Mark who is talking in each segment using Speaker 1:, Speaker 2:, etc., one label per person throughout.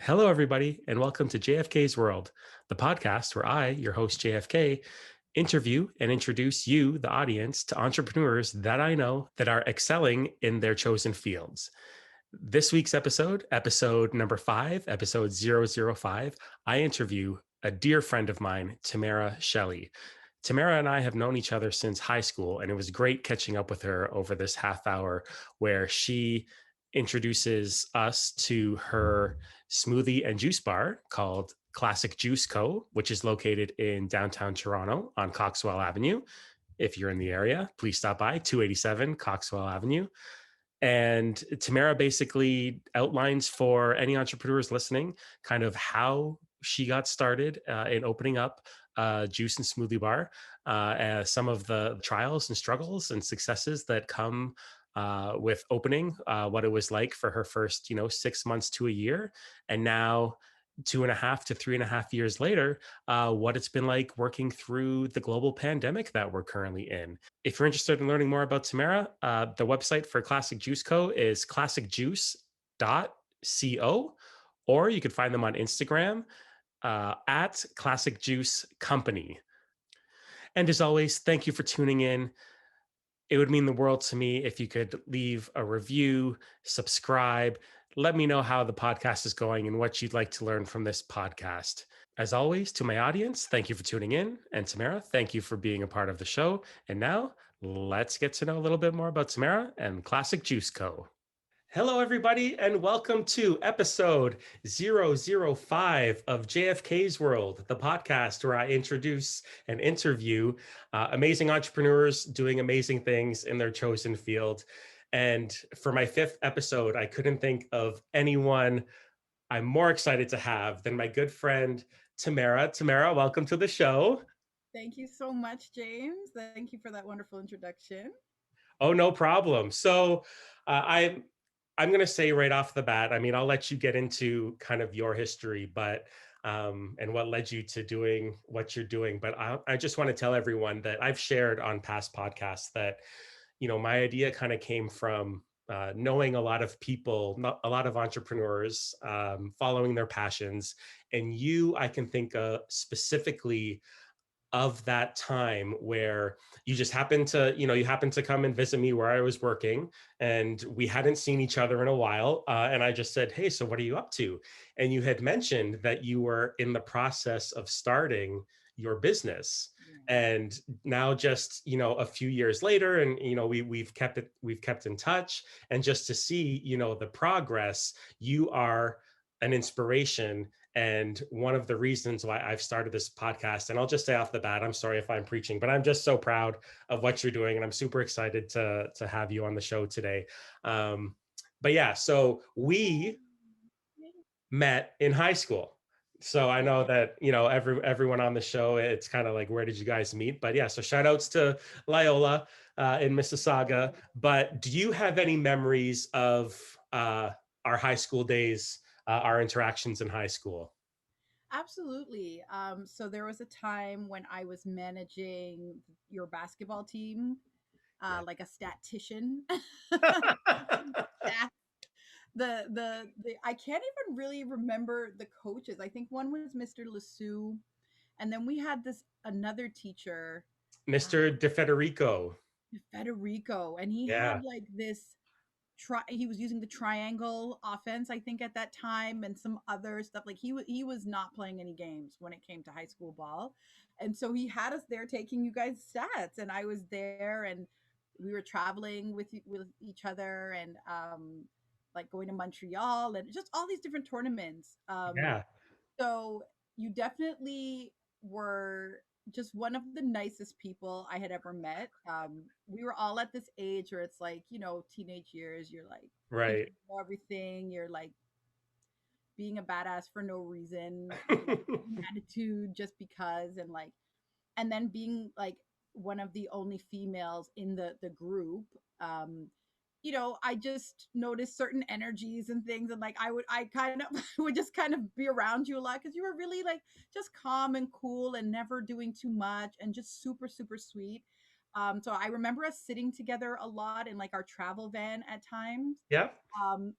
Speaker 1: Hello, everybody, and welcome to JFK's World, the podcast where I, your host JFK, interview and introduce you, the audience, to entrepreneurs that I know that are excelling in their chosen fields. This week's episode number 5, episode 005, I interview a dear friend of mine, Tamara Shelly. Tamara and I have known each other since high school, and it was great catching up with her over this half hour where she introduces us to her smoothie and juice bar called Classic Juice Co., which is located in downtown Toronto on Coxwell Avenue. If you're in the area, please stop by 287 Coxwell Avenue. And Tamara basically outlines for any entrepreneurs listening kind of how she got started in opening up a juice and smoothie bar, some of the trials and struggles and successes that come with opening, what it was like for her first, 6 months to a year. And now 2.5 to 3.5 years later, what it's been like working through the global pandemic that we're currently in. If you're interested in learning more about Tamara, the website for Classic Juice Co. is classicjuice.co, or you could find them on Instagram at Classic Juice Company. And as always, thank you for tuning in. It would mean the world to me if you could leave a review, subscribe, let me know how the podcast is going and what you'd like to learn from this podcast. As always, to my audience, thank you for tuning in. And Tamara, thank you for being a part of the show. And now let's get to know a little bit more about Tamara and Classic Juice Co. Hello, everybody, and welcome to episode 005 of JFK's World, the podcast where I introduce and interview amazing entrepreneurs doing amazing things in their chosen field. And for my 5th episode, I couldn't think of anyone I'm more excited to have than my good friend, Tamara. Tamara, welcome to the show.
Speaker 2: Thank you so much, James. Thank you for that wonderful introduction.
Speaker 1: Oh, no problem. So I'm going to say right off the bat, I mean, I'll let you get into kind of your history, but and what led you to doing what you're doing. But I just want to tell everyone that I've shared on past podcasts that, my idea kind of came from knowing a lot of people, a lot of entrepreneurs, following their passions. And I can think specifically of that time where you just happened to, you happened to come and visit me where I was working, and we hadn't seen each other in a while. And I just said, "Hey, so what are you up to?" And you had mentioned that you were in the process of starting your business.
Speaker 2: Yeah.
Speaker 1: And now just, a few years later, and, we've kept in touch, and just to see, the progress, you are an inspiration and one of the reasons why I've started this podcast. And I'll just say off the bat, I'm sorry if I'm preaching, but I'm just so proud of what you're doing. And I'm super excited to have you on the show today. But yeah, so we met in high school. So I know that, everyone on the show, it's kind of like, where did you guys meet? But yeah, so shout outs to Loyola in Mississauga. But do you have any memories of our high school days, our interactions in high school?
Speaker 2: Absolutely. So there was a time when I was managing your basketball team,
Speaker 1: Yeah.
Speaker 2: like a statistician. Stat- the I can't even really remember the coaches. I think one was Mr. Lassou, and then we had this another teacher,
Speaker 1: Mr. De Federico.
Speaker 2: Federico, and he had
Speaker 1: Yeah.
Speaker 2: like this he was using the triangle offense, I think, at that time, and some other stuff. Like he was not playing any games when it came to high school ball, and so he had us there taking you guys stats, and I was there, and we were traveling with each other, and like going to Montreal and just all these different tournaments.
Speaker 1: Yeah.
Speaker 2: So you definitely were just one of the nicest people I had ever met. We were all at this age where it's like, teenage years, you're like thinking
Speaker 1: Right.
Speaker 2: of everything, you're like being a badass for no reason, attitude just because, and then being like one of the only females in the group. um I just noticed certain energies and things, and like I kind of would just kind of be around you a lot because you were really like just calm and cool and never doing too much and just super super sweet. So I remember us sitting together a lot in like our travel van at times.
Speaker 1: Yep.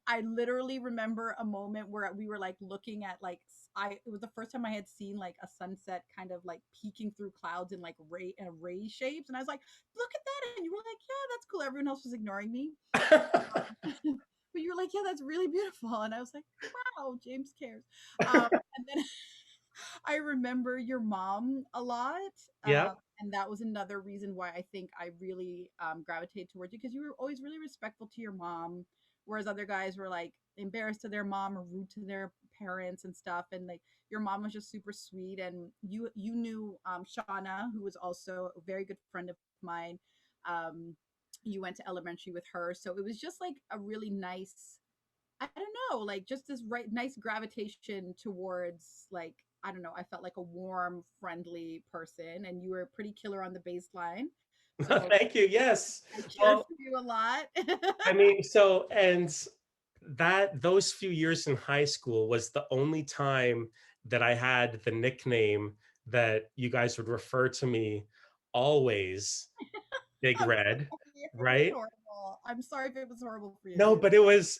Speaker 2: I literally remember a moment where we were like looking at like it was the first time I had seen like a sunset kind of like peeking through clouds in like ray shapes, and I was like, "Look at that!" And you were like, "Yeah, that's cool." Everyone else was ignoring me, but you were like, "Yeah, that's really beautiful," and I was like, "Wow, James cares." And then I remember your mom a lot.
Speaker 1: Yep.
Speaker 2: And that was another reason why I think I really gravitated towards you because you were always really respectful to your mom, whereas other guys were like embarrassed to their mom or rude to their parents and stuff. And like your mom was just super sweet. And you knew Shauna, who was also a very good friend of mine. Um, you went to elementary with her, so it was just like a really nice, I don't know, like just this nice gravitation towards like I don't know. I felt like a warm, friendly person, and you were pretty killer on the baseline. So
Speaker 1: Thank you. Yes.
Speaker 2: I cheered
Speaker 1: Well,
Speaker 2: for you a lot.
Speaker 1: I mean, so and that those few years in high school was the only time that I had the nickname that you guys would refer to me always, Big
Speaker 2: I'm
Speaker 1: Red,
Speaker 2: sorry if it was
Speaker 1: right?
Speaker 2: horrible. I'm sorry if it was horrible for you
Speaker 1: No,
Speaker 2: too.
Speaker 1: but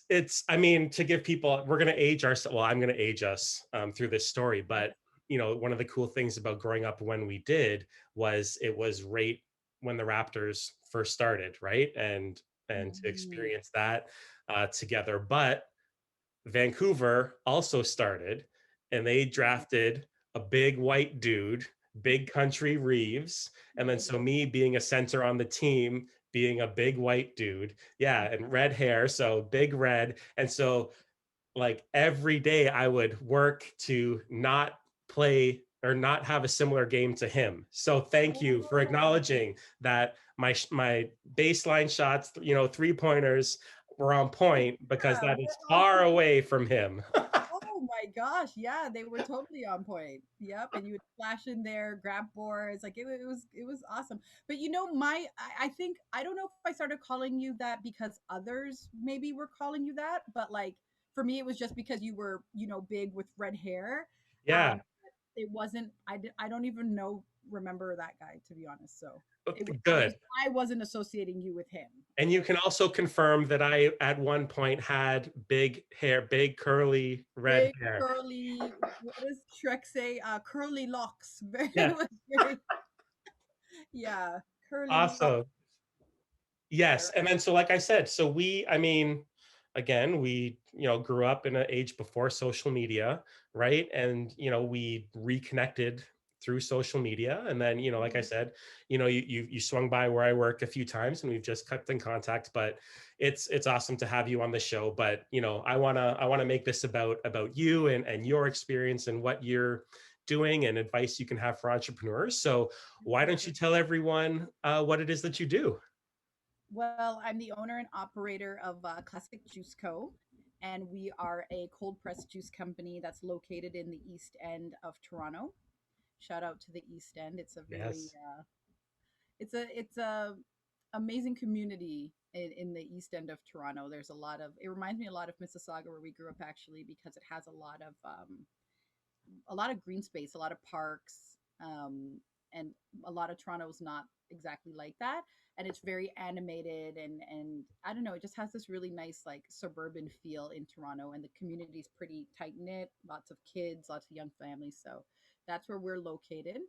Speaker 1: it's, I mean, to give people, we're going to age ourselves. Well, I'm going to age us through this story. But, one of the cool things about growing up when we did was it was right when the Raptors first started, right? And to
Speaker 2: Mhm.
Speaker 1: experience that together. But Vancouver also started and they drafted a big white dude, big country Reeves. And then
Speaker 2: Big
Speaker 1: so me being a center on the team, being a big white dude, yeah, and red hair, so big red. And so like every day I would work to not play or not have a similar game to him. So thank you for
Speaker 2: Oh,
Speaker 1: acknowledging that my baseline shots, 3 pointers were on point because
Speaker 2: yeah,
Speaker 1: that
Speaker 2: we're
Speaker 1: is
Speaker 2: all
Speaker 1: far away from him.
Speaker 2: Oh my gosh, yeah, they were totally on point. Yep, and you would flash in there, grab boards, like it was awesome. But I think I don't know if I started calling you that because others maybe were calling you that, but like for me it was just because you were big with red hair.
Speaker 1: Yeah,
Speaker 2: It wasn't. I don't even remember that guy to be honest. So
Speaker 1: good.
Speaker 2: I wasn't associating you with him.
Speaker 1: And you
Speaker 2: So
Speaker 1: can also confirm that I at one point had big hair, big curly red
Speaker 2: big
Speaker 1: hair.
Speaker 2: curly. What does Shrek say? Curly locks.
Speaker 1: Yeah,
Speaker 2: It was very yeah, curly locks
Speaker 1: awesome.
Speaker 2: there.
Speaker 1: Yes, and then so like I said, so I mean, again, we, grew up in an age before social media, right? And, we reconnected through social media. And then, like I
Speaker 2: Mhm.
Speaker 1: said, you swung by where I work a few times and we've just kept in contact. But it's awesome to have you on the show. But, I wanna make this about you and your experience and what you're doing and advice you can have for entrepreneurs. So why don't you
Speaker 2: Absolutely.
Speaker 1: tell everyone what it is that you do?
Speaker 2: Well, I'm the owner and operator of Classic Juice Co. And we are a cold pressed juice company that's located in the East End of Toronto. Shout out to the East End.
Speaker 1: Yes.
Speaker 2: It's a amazing community in the East End of Toronto. There's a lot of it reminds me a lot of Mississauga where we grew up actually because it has a lot of green space, a lot of parks, and a lot of Toronto's not exactly like that. And it's very animated and I don't know, it just has this really nice like suburban feel in Toronto, and the community's pretty tight knit, lots of kids, lots of young families. So that's where we're located.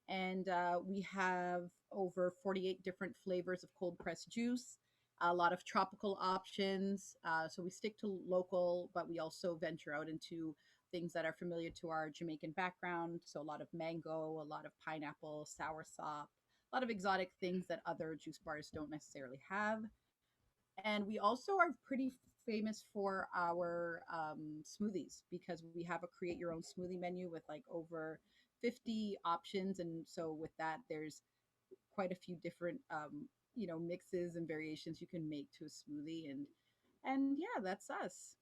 Speaker 2: And we have over 48 different flavors of cold pressed juice, a lot of tropical options. So we stick to local, but we also venture out into things that are familiar to our Jamaican background. So a lot of mango, a lot of pineapple, soursop, a lot of exotic things that other juice bars don't necessarily have. And we also are pretty famous for our smoothies because we have a create your own smoothie menu with like over 50 options. And so with that, there's quite a few different, mixes and variations you can make to a smoothie. And yeah, that's us.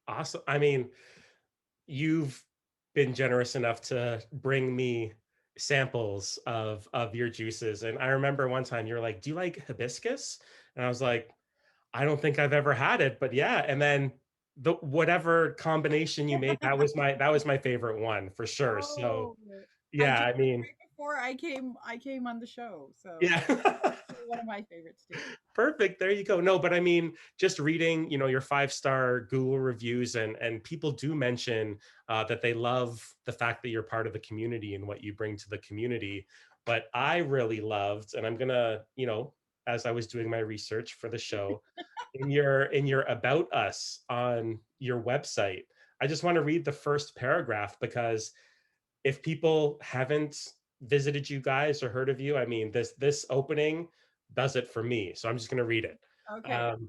Speaker 1: Awesome. I mean, you've been generous enough to bring me samples of your juices. And I remember one time you were like, "Do you like hibiscus?" And I was like, "I don't think I've ever had it, but yeah." And then the whatever combination you made, that was my favorite one for sure. So
Speaker 2: Oh, I
Speaker 1: yeah,
Speaker 2: drank
Speaker 1: I
Speaker 2: it
Speaker 1: mean,
Speaker 2: right before I came on the show. So
Speaker 1: yeah.
Speaker 2: one of my favorites too.
Speaker 1: Perfect. There you go. No, but I mean, just reading, your 5-star Google reviews, and people do mention that they love the fact that you're part of the community and what you bring to the community. But I really loved, and I'm gonna, as I was doing my research for the show, in your about us on your website, I just want to read the first paragraph because if people haven't visited you guys or heard of you, I mean, this opening does it for me. So I'm just going to read it.
Speaker 2: Okay.
Speaker 1: Um,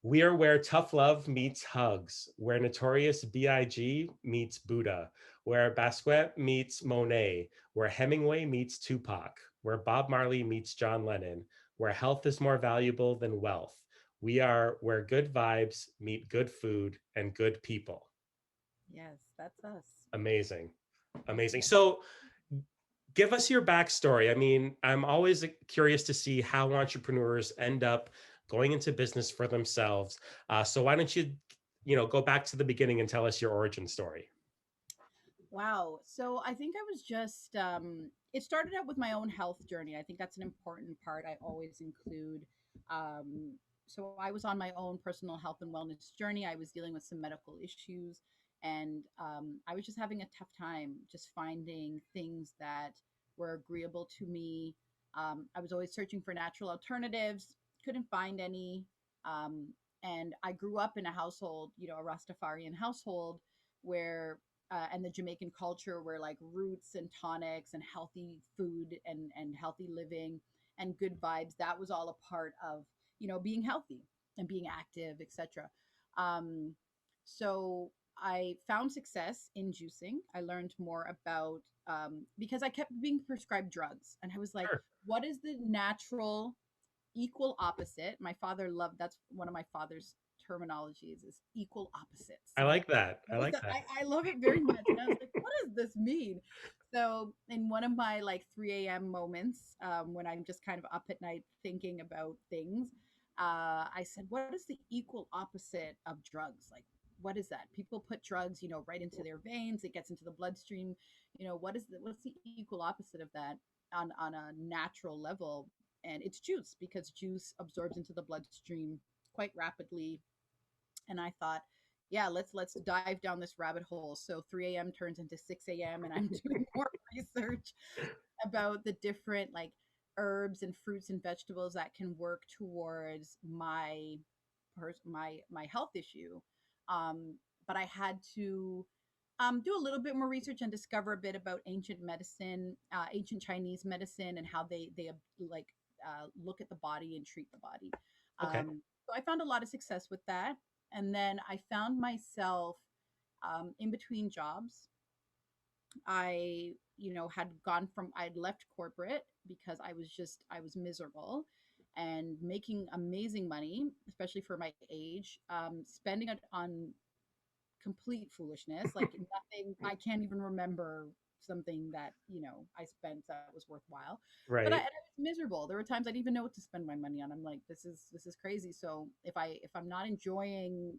Speaker 1: we are where tough love meets hugs, where Notorious B.I.G. meets Buddha, where Basquiat meets Monet, where Hemingway meets Tupac, where Bob Marley meets John Lennon, where health is more valuable than wealth. We are where good vibes meet good food and good people.
Speaker 2: Yes, that's us.
Speaker 1: Amazing.
Speaker 2: Thank
Speaker 1: Amazing.
Speaker 2: you.
Speaker 1: So give us your backstory. I mean, I'm always curious to see how entrepreneurs end up going into business for themselves. So why don't you go back to the beginning and tell us your origin story?
Speaker 2: Wow. So I think I was just, it started out with my own health journey. I think that's an important part I always include. Um, so I was on my own personal health and wellness journey. I was dealing with some medical issues, and I was just having a tough time just finding things that were agreeable to me. I was always searching for natural alternatives, couldn't find any. Um, and I grew up in a household, a Rastafarian household where and the Jamaican culture where like roots and tonics and healthy food and healthy living and good vibes, that was all a part of, being healthy and being active, etc. Um, so I found success in juicing. I learned more about because I kept being prescribed drugs, and I was like,
Speaker 1: Sure.
Speaker 2: what is the natural equal opposite? My father loved, that's one of my father's terminologies, is equal opposites.
Speaker 1: I
Speaker 2: And I'm
Speaker 1: like that. I
Speaker 2: what is
Speaker 1: like
Speaker 2: that?
Speaker 1: that.
Speaker 2: I love it very much. And I was like, what does this mean? So in one of my like 3 a.m. moments, when I'm just kind of up at night thinking about things, I said, what is the equal opposite of drugs? Like, what is that? People put drugs, right into their veins. It gets into the bloodstream. What's the equal opposite of that on a natural level? And it's juice, because juice absorbs into the bloodstream quite rapidly. And I thought, yeah, let's dive down this rabbit hole. So 3 a.m. turns into 6 a.m. and I'm doing more research about the different like herbs and fruits and vegetables that can work towards my health issue. But I had to do a little bit more research and discover a bit about ancient medicine, ancient Chinese medicine, and how they like look at the body and treat the body.
Speaker 1: Okay.
Speaker 2: So I found a lot of success with that, and then I found myself in between jobs. Had gone from, I'd left corporate because I was miserable and making amazing money, especially for my age, spending it on complete foolishness, like nothing. I can't even remember something that, I spent that was worthwhile. But
Speaker 1: Right.
Speaker 2: I was miserable. There were times I didn't even know what to spend my money on. I'm like, this is crazy. So if I'm not enjoying,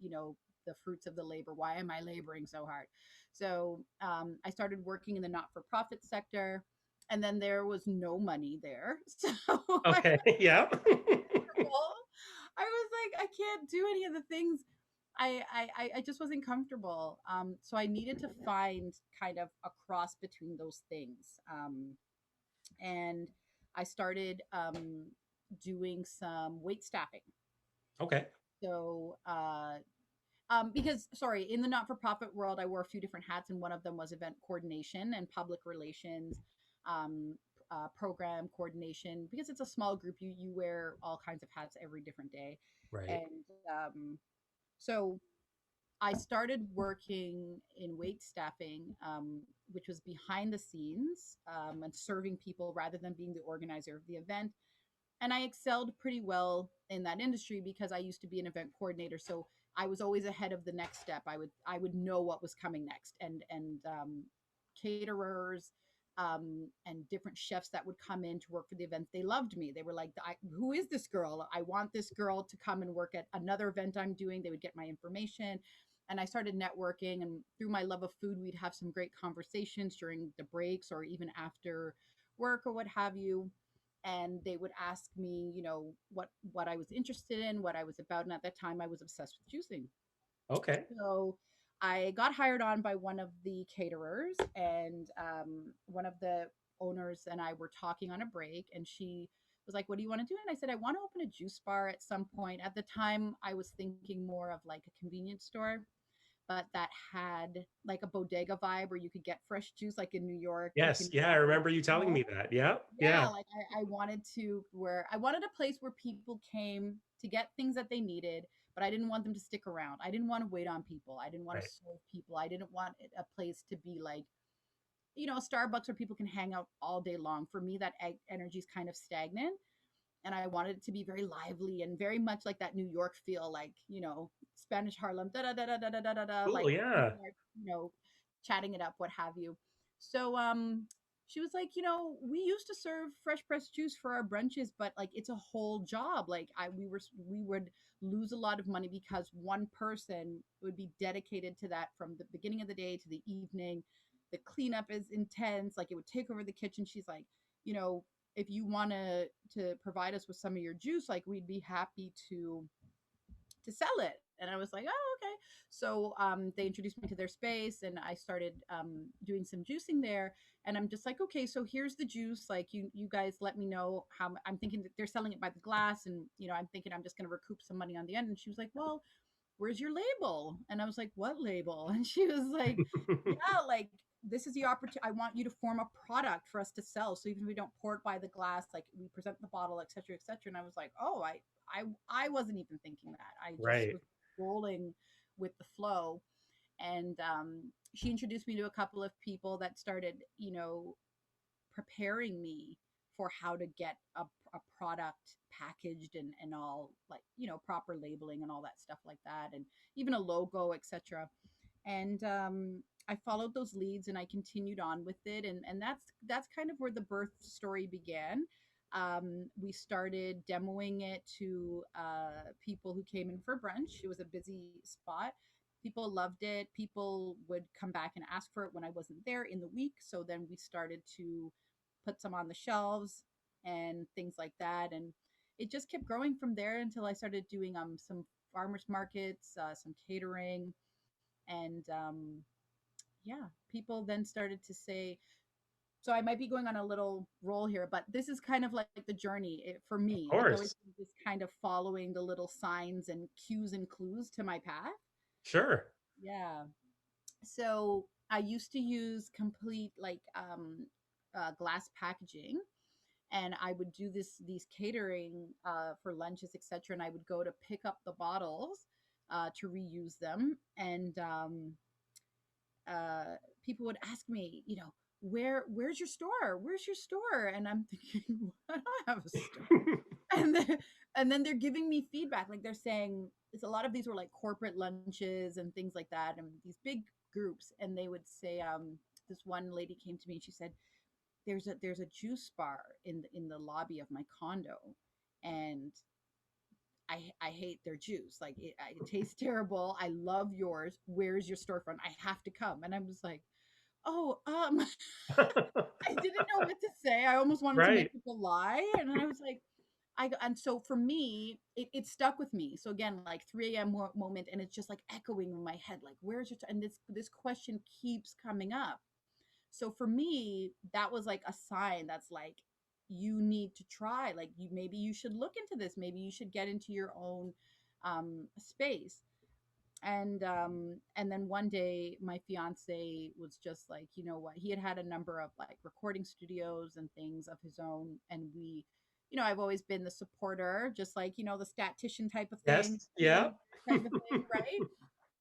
Speaker 2: you know, the fruits of the labor, why am I laboring so hard? So I started working in the not-for-profit sector, and then there was no money there. So I
Speaker 1: Okay. Yeah.
Speaker 2: miserable. I was like, I can't do any of the things. I just wasn't comfortable. So I needed to find kind of a cross between those things. And I started doing some wait staffing.
Speaker 1: Okay.
Speaker 2: So because sorry, in the not-for-profit world, I wore a few different hats, and one of them was event coordination and public relations, um, program coordination. Because it's a small group, you wear all kinds of hats every different day,
Speaker 1: Right.
Speaker 2: and so I started working in wait staffing, which was behind the scenes, and serving people rather than being the organizer of the event. And I excelled pretty well in that industry because I used to be an event coordinator. So I was always ahead of the next step. I would know what was coming next, and caterers and different chefs that would come in to work for the event. They loved me. They were like, "Who is this girl? I want this girl to come and work at another event I'm doing." They would get my information, and I started networking. And through my love of food, we'd have some great conversations during the breaks or even after work or what have you. and they would ask me, what I was interested in, what I was about. And at that time, I was obsessed with juicing.
Speaker 1: Okay.
Speaker 2: So I got hired on by one of the caterers, and one of the owners and I were talking on a break, and she was like, "What do you want to do?" And I said, "I want to open a juice bar at some point." At the time, I was thinking more of like a convenience store, but that had like a bodega vibe where you could get fresh juice, like in New York, you
Speaker 1: Yes.
Speaker 2: can
Speaker 1: Yeah, I
Speaker 2: get like,
Speaker 1: remember you telling me that. Yeah.
Speaker 2: yeah,
Speaker 1: Yeah.
Speaker 2: like I wanted to where I wanted a place where people came to get things that they needed, but I didn't want them to stick around. I didn't want to wait on people. I didn't want to
Speaker 1: Right.
Speaker 2: serve people. I didn't want a place to be like, Starbucks where people can hang out all day long. For me, that energy is kind of stagnant. And I wanted it to be very lively and very much like that New York feel, like, Spanish Harlem, da da da da da da da da da,
Speaker 1: Cool.
Speaker 2: like
Speaker 1: Yeah.
Speaker 2: people are, chatting it up, what have you. So she was like, we used to serve fresh pressed juice for our brunches, but like it's a whole job. Like we would lose a lot of money because one person would be dedicated to that from the beginning of the day to the evening. The cleanup is intense, like it would take over the kitchen. She's like, you know, if you want to provide us with some of your juice, like we'd be happy to sell it. And I was like, oh, okay. So they introduced me to their space, and I started doing some juicing there. And I'm just like, okay, so here's the juice. Like you guys let me know how. I'm thinking that they're selling it by the glass, and I'm thinking I'm just going to recoup some money on the end. And she was like, well, where's your label? And I was like, what label? And she was like, yeah, like this is the opportunity. I want you to form a product for us to sell. So even if we don't pour it by the glass, like we present the bottle, et cetera, et cetera. And I was like, oh, I wasn't even thinking that. I just
Speaker 1: Right.
Speaker 2: was rolling with the flow. And she introduced me to a couple of people that started, preparing me for how to get a product packaged and all, like, proper labeling and all that stuff like that, and even a logo, etc. And I followed those leads and I continued on with it, and that's kind of where the birth story began. We started demoing it to people who came in for brunch. It was a busy spot. People loved it. People would come back and ask for it when I wasn't there in the week. So then we started to put some on the shelves and things like that. And it just kept growing from there until I started doing some farmers markets, some catering, and yeah, people then started to say, so I might be going on a little roll here, but this is kind of like the journey for
Speaker 1: Of
Speaker 2: me. It's always
Speaker 1: course.
Speaker 2: just kind of following the little signs and cues and clues to my path.
Speaker 1: Sure.
Speaker 2: Yeah. So I used to use complete like glass packaging, and I would do these catering for lunches, etc. And I would go to pick up the bottles to reuse them, and uh, people would ask me, where's your store? Where's your store? And I'm thinking, I don't have a store. And then, they're giving me feedback, like they're saying, it's a lot of these were like corporate lunches and things like that, and these big groups, and they would say, this one lady came to me and she said, there's a juice bar in the lobby of my condo, and I hate their juice. Like it tastes terrible. I love yours. Where's your storefront? I have to come. And I was like, oh, I didn't know what to say. I almost wanted to
Speaker 1: Right.
Speaker 2: make people lie. And then I was like, and so for me, it stuck with me. So again, like 3 a.m. moment, and it's just like echoing in my head, like, where's your, and this question keeps coming up. So for me, that was like a sign that's like, you need to try. Like maybe you should look into this. Maybe you should get into your own space. And then one day my fiance was just like, you know what? He had a number of like recording studios and things of his own, and we, I've always been the supporter, just like, the statistician type of thing,
Speaker 1: Yes. Yeah.
Speaker 2: type of thing, right?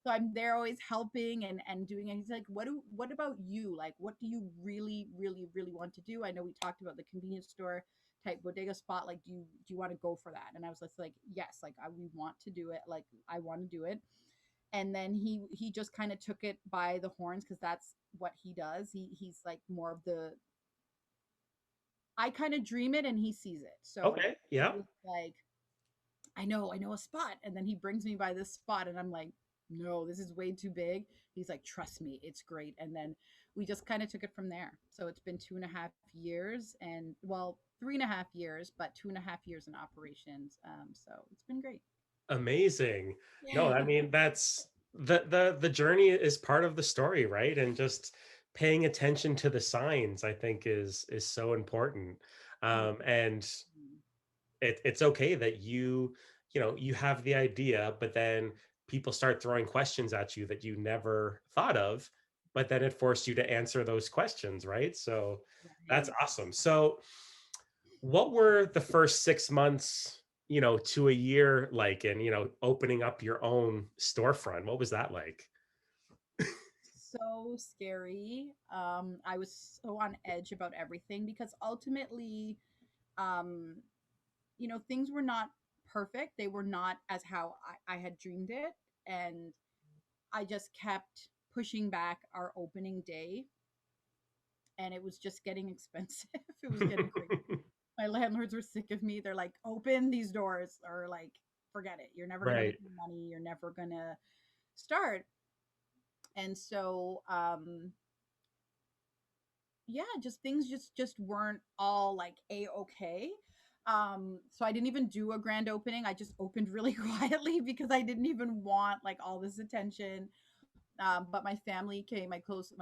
Speaker 2: So I'm there always helping and doing it. He's like, what about you? Like, what do you really, really, really want to do? I know we talked about the convenience store type bodega spot. Like, do you want to go for that? And I was just like, yes, like we want to do it. Like, I want to do it. And then he just kind of took it by the horns, because that's what he does. He's like more of the, I kind of dream it and he sees it. So
Speaker 1: Okay.
Speaker 2: it
Speaker 1: Yeah.
Speaker 2: was like, I know a spot. And then he brings me by this spot, and I'm like, no, this is way too big. He's like, trust me, it's great. And then we just kind of took it from there. So it's been 2.5 years, and well, 3.5 years, but 2.5 years in operations. So it's been great.
Speaker 1: Amazing. No, I
Speaker 2: Yeah.
Speaker 1: mean that's the journey is part of the story, right? And just paying attention to the signs, I think is so important. And
Speaker 2: Mhm.
Speaker 1: it's okay that you have the idea, but then people start throwing questions at you that you never thought of, but then it forced you to answer those questions, right? So that's
Speaker 2: Right.
Speaker 1: awesome. So what were the first 6 months, to a year like in, opening up your own storefront? What was that like?
Speaker 2: So scary. I was so on edge about everything because ultimately, um, things were not perfect. They were not as how I had dreamed it. And I just kept pushing back our opening day, and it was just getting expensive. It was getting crazy. My landlords were sick of me. They're like, open these doors, or like, forget it. You're never going to make
Speaker 1: Right.
Speaker 2: any money. You're never going to start. And so, yeah, just things just weren't all like a okay. So I didn't even do a grand opening. I just opened really quietly because I didn't even want like all this attention. But my family came, my close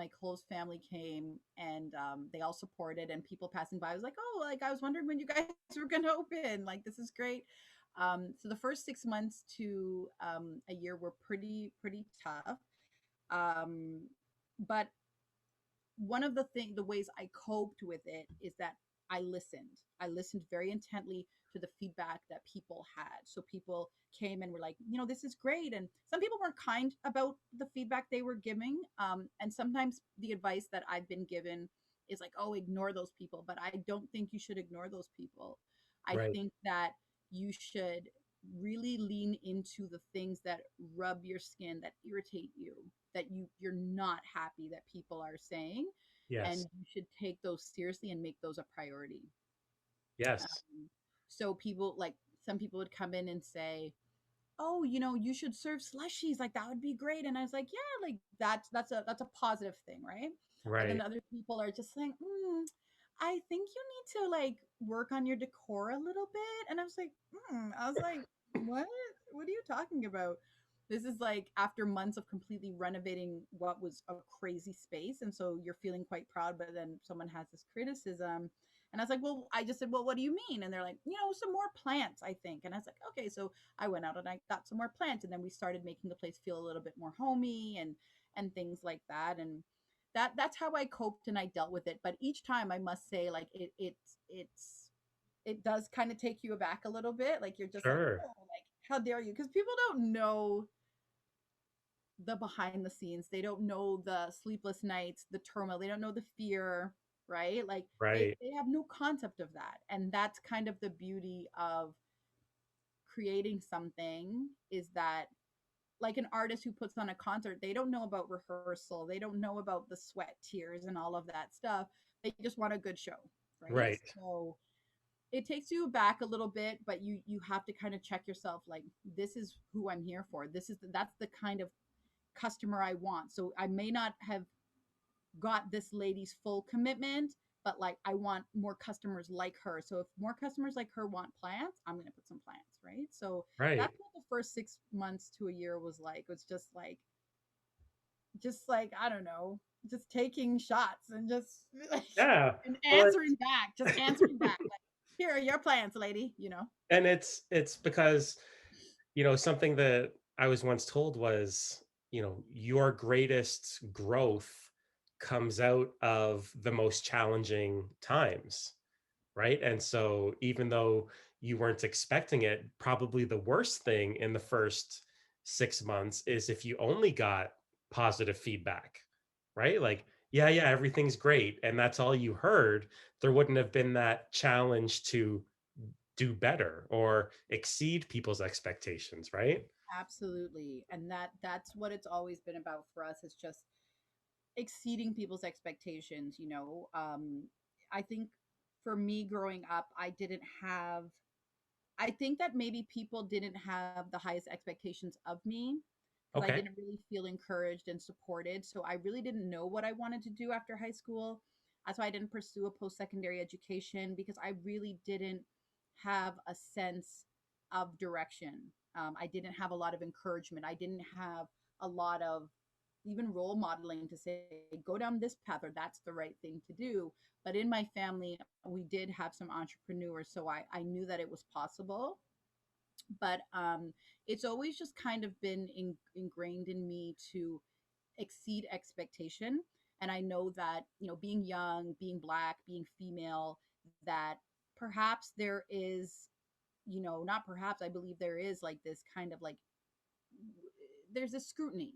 Speaker 2: family came, and they all supported. And people passing by was like, "Oh, like I was wondering when you guys were gonna open. Like this is great." So the first 6 months to a year were pretty tough. Um, but one of the ways I coped with it is that I listened. I listened very intently to the feedback that people had. So people came and were like, this is great. And some people weren't kind about the feedback they were giving. And sometimes the advice that I've been given is like, oh, ignore those people. But I don't think you should ignore those people. I
Speaker 1: Right.
Speaker 2: think that you should really lean into the things that rub your skin, that irritate you, that you're not happy that people are saying, and
Speaker 1: Yes.
Speaker 2: you should take those seriously and make those a priority.
Speaker 1: Yes.
Speaker 2: um, so people, like, some people would come in and say, oh, you should serve slushies, like that would be great. And I was like, yeah, like that's a positive thing, right? And then
Speaker 1: Right.
Speaker 2: other people are just saying, I think you need to like work on your decor a little bit. And I was like, what are you talking about? This is like after months of completely renovating what was a crazy space, and so you're feeling quite proud, but then someone has this criticism. And I was like, well, I just said, well, what do you mean? And they're like, some more plants, I think. And I was like, okay. So I went out and I got some more plants, and then we started making the place feel a little bit more homey and things like that. And that's how I coped and I dealt with it. But each time, I must say, like, it does kind of take you aback a little bit. Like, you're just like,
Speaker 1: Sure.
Speaker 2: oh, like, how dare you? Because people don't know the behind the scenes. They don't know the sleepless nights, the turmoil. They don't know the fear, right? Like, they
Speaker 1: Right.
Speaker 2: they have no concept of that. And that's kind of the beauty of creating something, is that, like, an artist who puts on a concert, they don't know about rehearsal, they don't know about the sweat, tears, and all of that stuff. They just want a good show, right?
Speaker 1: Right.
Speaker 2: So it takes you back a little bit, but you have to kind of check yourself, like, this is who I'm here for. That's the kind of customer I want. So I may not have got this lady's full commitment, but like, I want more customers like her. So if more customers like her want plants, I'm going to put some plants, right? So
Speaker 1: Right.
Speaker 2: that's what the first 6 months to a year was like. It was just like I don't know, just taking shots and just like
Speaker 1: Yeah.
Speaker 2: and
Speaker 1: Well,
Speaker 2: answering back, just answering back, like, here are your plants, lady.
Speaker 1: and it's because, something that I was once told was, your greatest growth comes out of the most challenging times, right? And so even though you weren't expecting it, probably the worst thing in the first 6 months is if you only got positive feedback, right? Like, yeah, yeah, everything's great. And that's all you heard. There wouldn't have been that challenge to do better or exceed people's expectations, right?
Speaker 2: Absolutely. And that's what it's always been about for us, is just exceeding people's expectations. I think for me growing up, I think that maybe people didn't have the highest expectations of me because I
Speaker 1: Okay.
Speaker 2: didn't really feel encouraged and supported. So I really didn't know what I wanted to do after high school. That's why I didn't pursue a post-secondary education, because I really didn't have a sense of direction. I didn't have a lot of encouragement. I didn't have a lot of even role modeling to say, go down this path, or that's the right thing to do. But in my family, we did have some entrepreneurs. So I knew that it was possible. But it's always just kind of been ingrained in me to exceed expectation. And I know that, being young, being Black, being female, that perhaps there is, not perhaps, I believe there is like this kind of like, there's a scrutiny.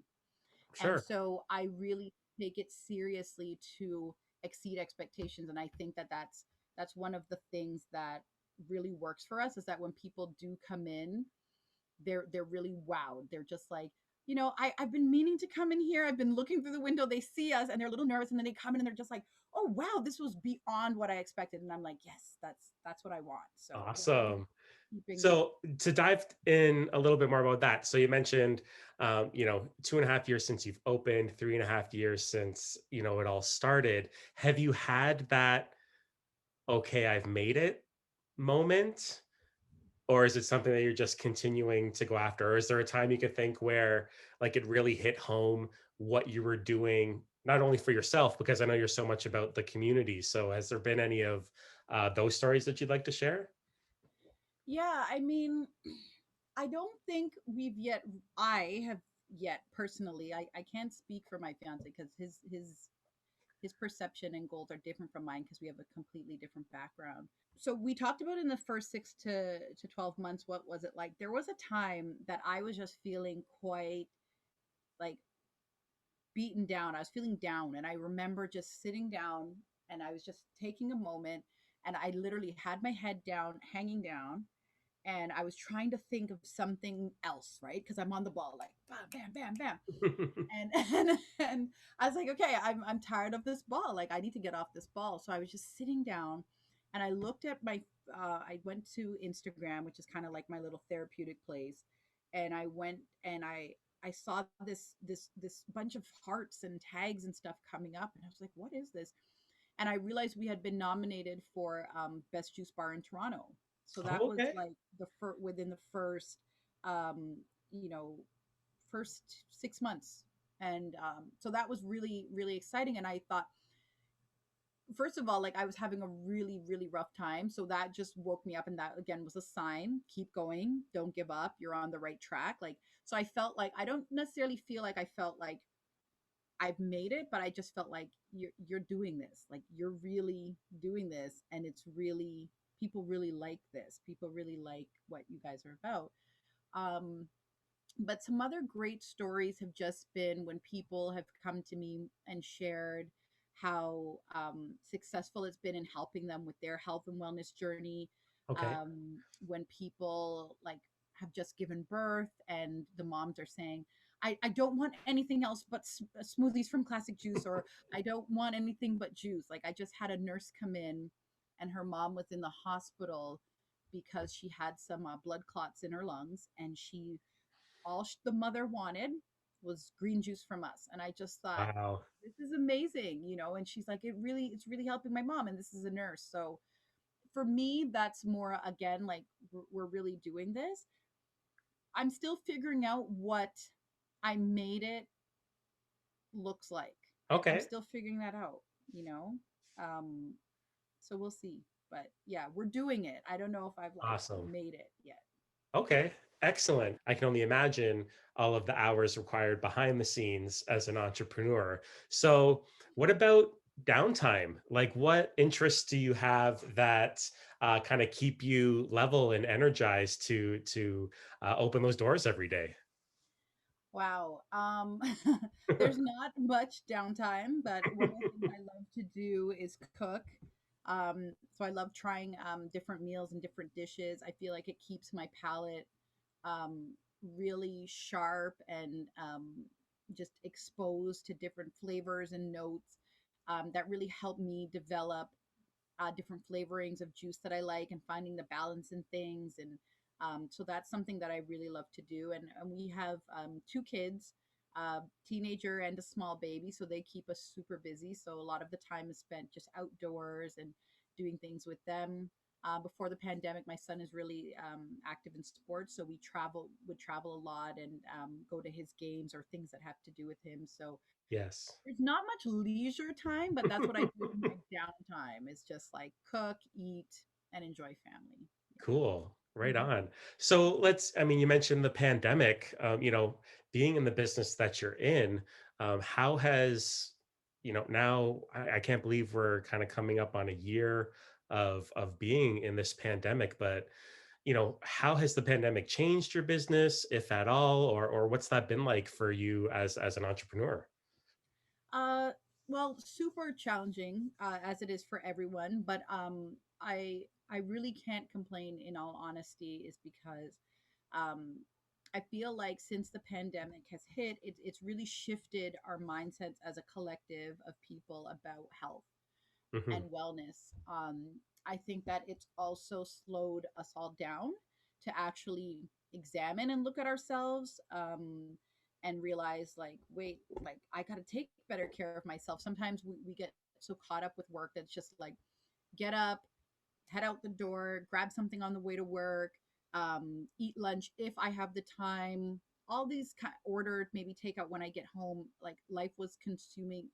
Speaker 2: And
Speaker 1: Sure.
Speaker 2: so I really take it seriously to exceed expectations. And I think that that's one of the things that really works for us, is that when people do come in, they're really wowed. They're just like, I've been meaning to come in here. I've been looking through the window. They see us and they're a little nervous, and then they come in and they're just like, oh wow, this was beyond what I expected. And I'm like, yes, that's what I want. So yeah,
Speaker 1: Awesome.
Speaker 2: keeping
Speaker 1: So to dive in a little bit more about that, so you mentioned, 2.5 years since you've opened, 3.5 years since it all started. Have you had that "okay, I've made it" moment, or is it something that you're just continuing to go after? Or is there a time you could think where like it really hit home what you were doing, not only for yourself, because I know you're so much about the community. So has there been any of those stories that you'd like to share?
Speaker 2: Yeah, I mean, I don't think I have yet personally. I can't speak for my fiance, because his perception and goals are different from mine, because we have a completely different background. So we talked about in the first 6 to 12 months, what was it like? There was a time that I was just feeling quite like beaten down. I was feeling down, and I remember just sitting down, and I was just taking a moment, and I literally had my head down, hanging down, and I was trying to think of something else, right? Because I'm on the ball, like bam, bam, bam, bam. And and I was like, okay, I'm tired of this ball. Like I need to get off this ball. So I was just sitting down, and I looked at my. I went to Instagram, which is kind of like my little therapeutic place, and I went and I saw this bunch of hearts and tags and stuff coming up, and I was like, what is this? And I realized we had been nominated for best juice bar in Toronto. So that
Speaker 1: Oh,
Speaker 2: was
Speaker 1: okay.
Speaker 2: like within the first um, you know first 6 months. And so that was really, really exciting. And I thought, first of all, like I was having a really, really rough time. So that just woke me up. And that again was a sign: keep going, don't give up, you're on the right track. Like, so I felt like, I don't necessarily feel like I felt like I've made it, but I just felt like you're doing this. Like you're really doing this, and it's really, people really like this. People really like what you guys are about. Um, but some other great stories have just been when people have come to me and shared how successful it's been in helping them with their health and wellness journey.
Speaker 1: Okay.
Speaker 2: When people like have just given birth, and the moms are saying, I don't want anything else but smoothies from Classic Juice, or I don't want anything but juice. Like I just had a nurse come in, and her mom was in the hospital because she had some blood clots in her lungs, and the mother wanted was green juice from us. And I just thought,
Speaker 1: Wow.
Speaker 2: this is amazing. And she's like, it's really helping my mom, and this is a nurse. So for me, that's more, again, like we're really doing this. I'm still figuring out what I made it looks like. I'm
Speaker 1: Okay.
Speaker 2: still figuring that out, you know um so we'll see. But yeah, we're doing it. I don't know if I've like
Speaker 1: Awesome.
Speaker 2: made it yet.
Speaker 1: Okay, excellent. I can only imagine all of the hours required behind the scenes as an entrepreneur. So, what about downtime? Like, what interests do you have that kind of keep you level and energized to open those doors every day?
Speaker 2: Wow. There's not much downtime, but one of the things I love to do is cook. So I love trying different meals and different dishes. I feel like it keeps my palate um, really sharp, and just exposed to different flavors and notes that really help me develop different flavorings of juice that I like, and finding the balance in things. And so that's something that I really love to do. And we have two kids. a teenager and a small baby, so they keep us super busy. So a lot of the time is spent just outdoors and doing things with them. Before the pandemic, my son is really active in sports, so we would travel a lot and go to his games or things that have to do with him. So
Speaker 1: Yes.
Speaker 2: there's not much leisure time, but that's what I do in my downtime is just like cook, eat, and enjoy family.
Speaker 1: Cool. Right
Speaker 2: Mhm.
Speaker 1: on. So I mean, you mentioned the pandemic, being in the business that you're in, how has, now I can't believe we're kind of coming up on a year of being in this pandemic, but how has the pandemic changed your business, if at all, or what's that been like for you as an entrepreneur?
Speaker 2: Uh, well, super challenging as it is for everyone, but I really can't complain. In all honesty, is because um, I feel like since the pandemic has hit, it's really shifted our mindsets as a collective of people about health
Speaker 1: Hmm.
Speaker 2: and wellness. I think that it's also slowed us all down to actually examine and look at ourselves and realize, like, wait, like, I got to take better care of myself. Sometimes we get so caught up with work that's just like, get up, head out the door, grab something on the way to work, eat lunch if I have the time. All these ordered, maybe take out when I get home. Like life was consuming,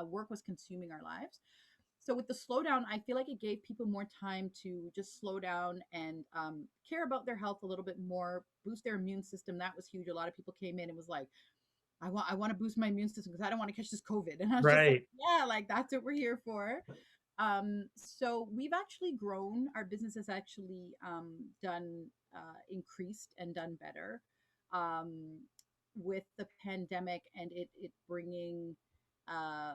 Speaker 2: work was consuming our lives. So with the slowdown, I feel like it gave people more time to just slow down and care about their health a little bit more, boost their immune system. That was huge. A lot of people came in and was like, I want to boost my immune system because I don't want to catch this COVID. And I was just like,
Speaker 1: Right.
Speaker 2: yeah, like that's what we're here for. So we've actually grown. Our business has actually done increased and done better um, with the pandemic and it bringing uh,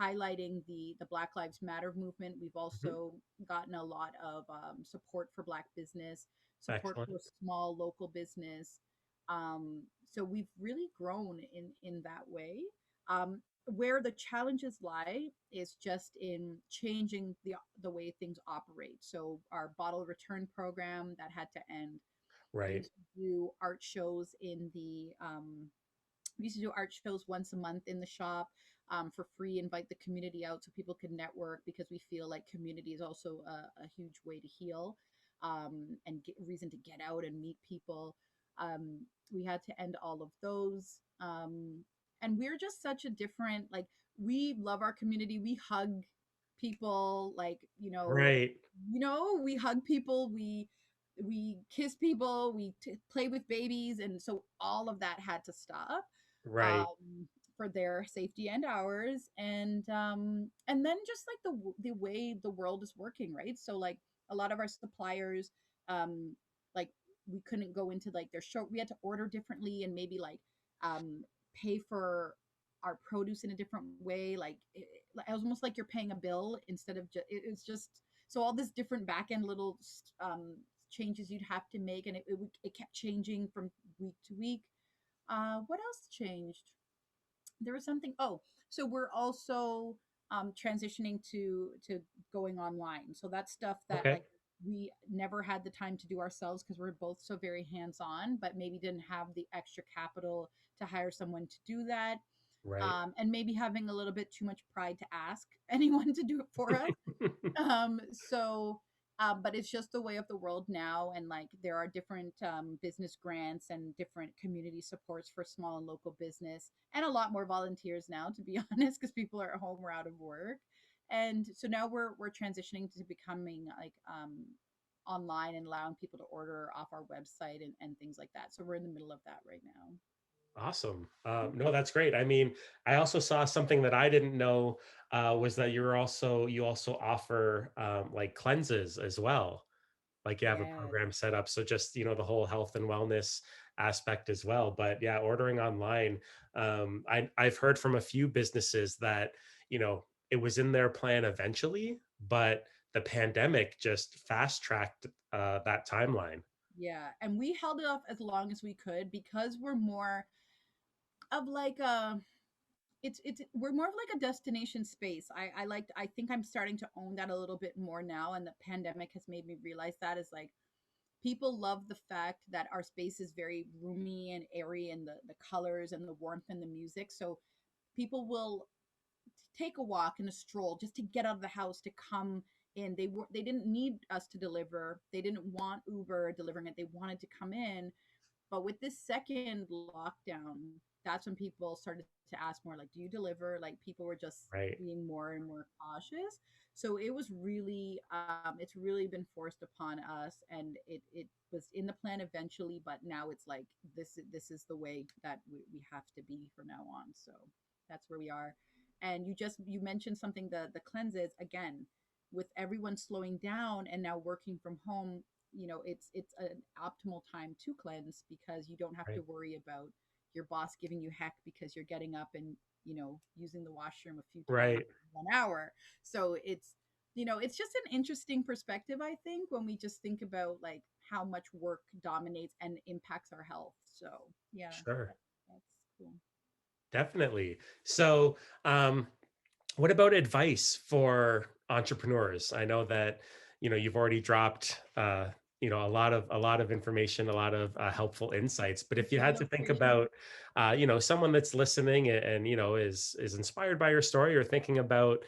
Speaker 2: highlighting the Black Lives Matter movement. We've
Speaker 1: Mhm.
Speaker 2: also gotten a lot of support for Black business, support
Speaker 1: Excellent.
Speaker 2: for small local business. So we've really grown in that way. Where the challenges lie is just in changing the way things operate. So our bottle return program that had to end. We
Speaker 1: Right.
Speaker 2: used to do art shows we used to do art shows once a month in the shop for free, invite the community out so people could network because we feel like community is also a huge way to heal and get reason to get out and meet people. We had to end all of those. And we're just such a different, like, we love our community. We hug people, like,
Speaker 1: Right.
Speaker 2: we hug people. We kiss people. Play with babies. And so all of that had to stop
Speaker 1: Right.
Speaker 2: um, for their safety and ours, and then just like the way the world is working, right? So like a lot of our suppliers, um, like we couldn't go into like their show. We had to order differently and maybe like pay for our produce in a different way. Like it was almost like you're paying a bill instead of it's just so all this different back end little changes you'd have to make, and it kept changing from week to week. What else changed? There was something. Oh, so we're also transitioning to going online. So that's stuff that
Speaker 1: Okay.
Speaker 2: like we never had the time to do ourselves because we're both so very hands on, but maybe didn't have the extra capital to hire someone to do that.
Speaker 1: Right.
Speaker 2: And maybe having a little bit too much pride to ask anyone to do it for us. So but it's just the way of the world now, and like there are different business grants and different community supports for small and local business, and a lot more volunteers now, to be honest, because people are at home or out of work. And so now we're transitioning to becoming like online and allowing people to order off our website and things like that. So we're in the middle of that right now.
Speaker 1: Awesome. No, that's great. I mean, I also saw something that I didn't know was that you also offer like cleanses as well. Like you have a
Speaker 2: Yes.
Speaker 1: program set up. So just, the whole health and wellness aspect as well. But yeah, ordering online. I've heard from a few businesses that, it was in their plan eventually, but the pandemic just fast tracked that timeline.
Speaker 2: Yeah, and we held it off as long as we could because we're more of like a it's we're more of like a destination space. I think I'm starting to own that a little bit more now, and the pandemic has made me realize that is like people love the fact that our space is very roomy and airy, and the colors and the warmth and the music. So people will take a walk and a stroll just to get out of the house to come in. They didn't need us to deliver. They didn't want Uber delivering it. They wanted to come in. But with this second lockdown, that's when people started to ask more, like, do you deliver? Like, people were just
Speaker 1: Right.
Speaker 2: being more and more cautious. So it was really, it's really been forced upon us, and it was in the plan eventually, but now it's like this is the way that we have to be from now on. So that's where we are. And you mentioned something, the cleanses again, with everyone slowing down and now working from home. It's an optimal time to cleanse, because you don't have to
Speaker 1: Right.
Speaker 2: worry about your boss giving you heck because you're getting up and using the washroom a few times
Speaker 1: Right.
Speaker 2: in 1 hour. So it's just an interesting perspective, I think, when we just think about like how much work dominates and impacts our health. So yeah,
Speaker 1: Sure.
Speaker 2: that's cool.
Speaker 1: Definitely. So, what about advice for entrepreneurs? I know that, you've already dropped, a lot of information, a lot of helpful insights. But if you
Speaker 2: Really
Speaker 1: had to think
Speaker 2: appreciate.
Speaker 1: about, someone that's listening and, is inspired by your story or thinking about,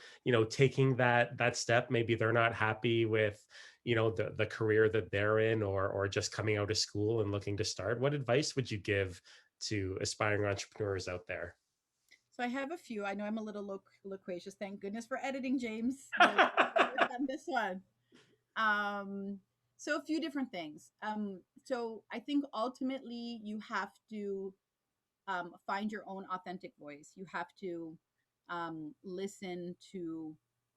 Speaker 1: taking that step, maybe they're not happy with, the career that they're in, or just coming out of school and looking to start. What advice would you give to aspiring entrepreneurs out there?
Speaker 2: So I have a few. I know I'm a little loquacious. Thank goodness for editing, James. Let's work on this one. Um, so a few different things. So I think ultimately you have to find your own authentic voice. You have to listen to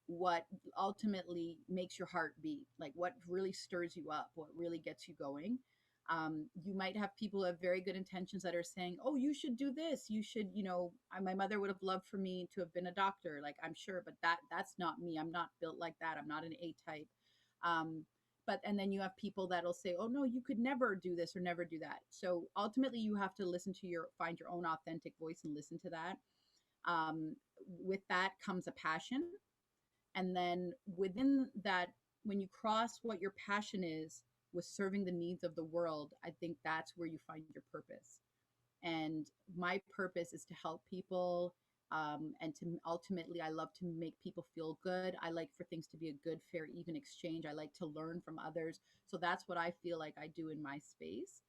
Speaker 2: what ultimately makes your heart beat, like what really stirs you up, what really gets you going. You might have people who have very good intentions that are saying, "Oh, you should do this. You should, my mother would have loved for me to have been a doctor, like I'm sure, but that's not me. I'm not built like that. I'm not an A type." Um, but and then you have people that'll say, "Oh no, you could never do this or never do that." So ultimately you have to find your own authentic voice and listen to that. With that comes a passion, and then within that, when you cross what your passion is with serving the needs of the world, I think that's where you find your purpose. And my purpose is to help people, and to ultimately, I love to make people feel good. I like for things to be a good, fair, even exchange. I like to learn from others. So that's what I feel like I do in my space.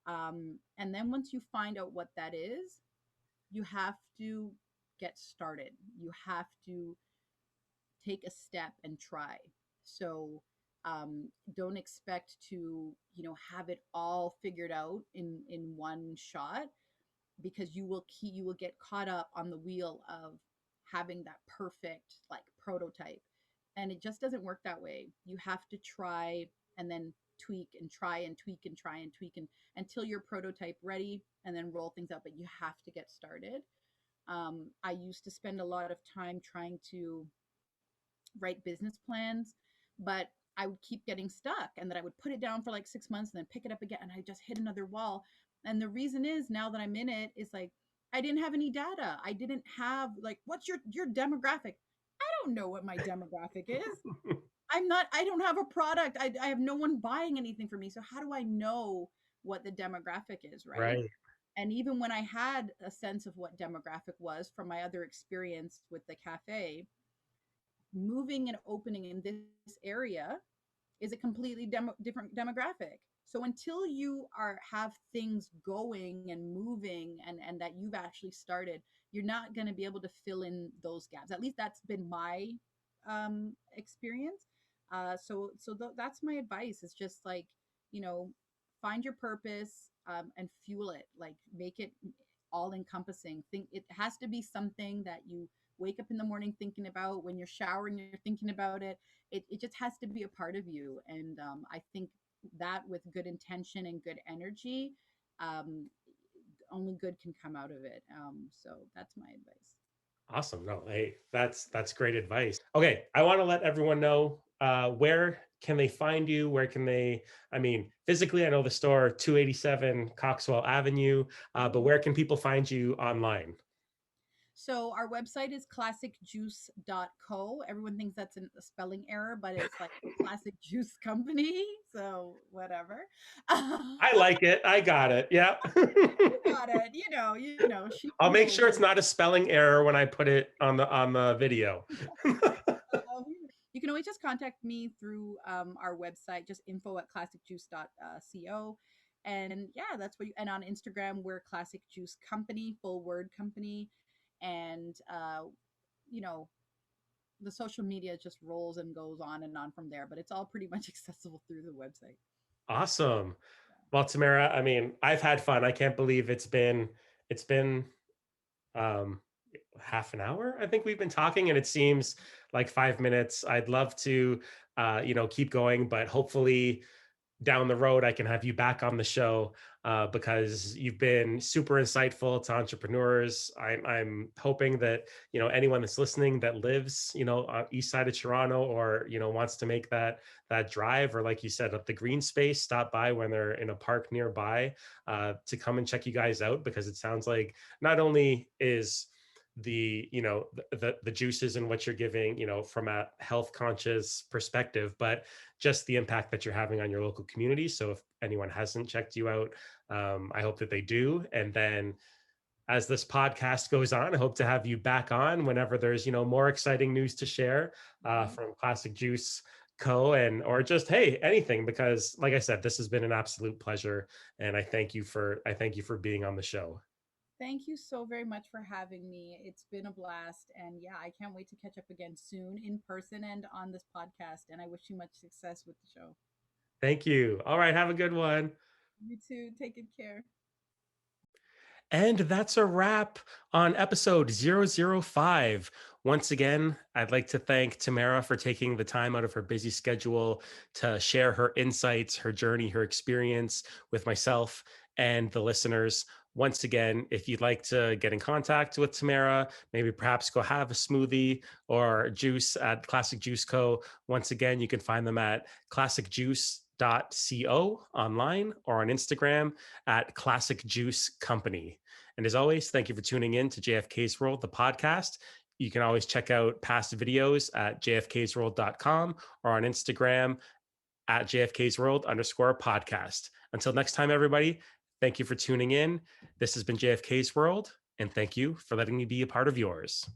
Speaker 2: And then once you find out what that is, you have to get started. You have to take a step and try. So don't expect to have it all figured out in one shot, because you will get caught up on the wheel of having that perfect like prototype, and it just doesn't work that way. You have to try and then tweak and try and tweak and try and tweak and until your prototype ready, and then roll things out. But you have to get started. I used to spend a lot of time trying to write business plans, but I would keep getting stuck, and then I would put it down for like 6 months and then pick it up again, and I just hit another wall. And the reason is, now that I'm in it, is like I didn't have any data. I didn't have like, what's your demographic? I don't know what my demographic is. I don't have a product. I have no one buying anything for me. So how do I know what the demographic is, right?
Speaker 1: Right.
Speaker 2: And even when I had a sense of what demographic was from my other experience with the cafe, moving and opening in this area is a completely different demographic. So until you have things going and moving, and that you've actually started, you're not going to be able to fill in those gaps. At least that's been my experience. That's my advice. It's just like, you know, find your purpose, and fuel it. Like, make it all encompassing. Think it has to be something that you wake up in the morning thinking about. When you're showering, you're thinking about it. It just has to be a part of you. And I think that with good intention and good energy, um, only good can come out of it. So that's my advice.
Speaker 1: Awesome. No, hey, that's great advice. Okay, I want to let everyone know, where can they find you? Where can they? I mean, physically, I know the store 287 Coxwell Avenue, but where can people find you online?
Speaker 2: So our website is classicjuice.co. Everyone thinks that's a spelling error, but it's like Classic Juice Company. So whatever.
Speaker 1: I like it. I got it. Yeah.
Speaker 2: You got it. She
Speaker 1: I'll make
Speaker 2: knows.
Speaker 1: sure it's not a spelling error when I put it on the video.
Speaker 2: Um, you can always just contact me through our website, just info at classicjuice.co. And yeah, that's what and on Instagram, we're Classic Juice Company, full word company. And, you know, the social media just rolls and goes on and on from there, but it's all pretty much accessible through the website.
Speaker 1: Awesome. Well, Tamara, I mean, I've had fun. I can't believe it's been um half an hour. I think we've been talking, and it seems like 5 minutes. I'd love to keep going, but hopefully down the road I can have you back on the show, because you've been super insightful to entrepreneurs. I'm hoping that anyone that's listening that lives on east side of Toronto, or wants to make that drive, or like you said, up the green space, stop by when they're in a park nearby, to come and check you guys out, because it sounds like not only is the juices and what you're giving from a health conscious perspective, but just the impact that you're having on your local community. So if anyone hasn't checked you out, I hope that they do. And then as this podcast goes on, I hope to have you back on whenever there's more exciting news to share,
Speaker 2: Mhm.
Speaker 1: from Classic Juice Co. and or just, hey, anything, because like I said, this has been an absolute pleasure, and I thank you for being on the show.
Speaker 2: Thank you so very much for having me. It's been a blast. And yeah, I can't wait to catch up again soon in person and on this podcast. And I wish you much success with the show.
Speaker 1: Thank you. All right, have a good one.
Speaker 2: You too. Take good care.
Speaker 1: And that's a wrap on episode 005. Once again, I'd like to thank Tamara for taking the time out of her busy schedule to share her insights, her journey, her experience with myself and the listeners. Once again, if you'd like to get in contact with Tamara, maybe perhaps go have a smoothie or juice at Classic Juice Co. Once again, you can find them at classicjuice.co online, or on Instagram at Classic Juice Company. And as always, thank you for tuning in to JFK's World, the podcast. You can always check out past videos at jfksworld.com, or on Instagram at jfksworld_podcast. Until next time, everybody, thank you for tuning in. This has been JFK's World, and thank you for letting me be a part of yours.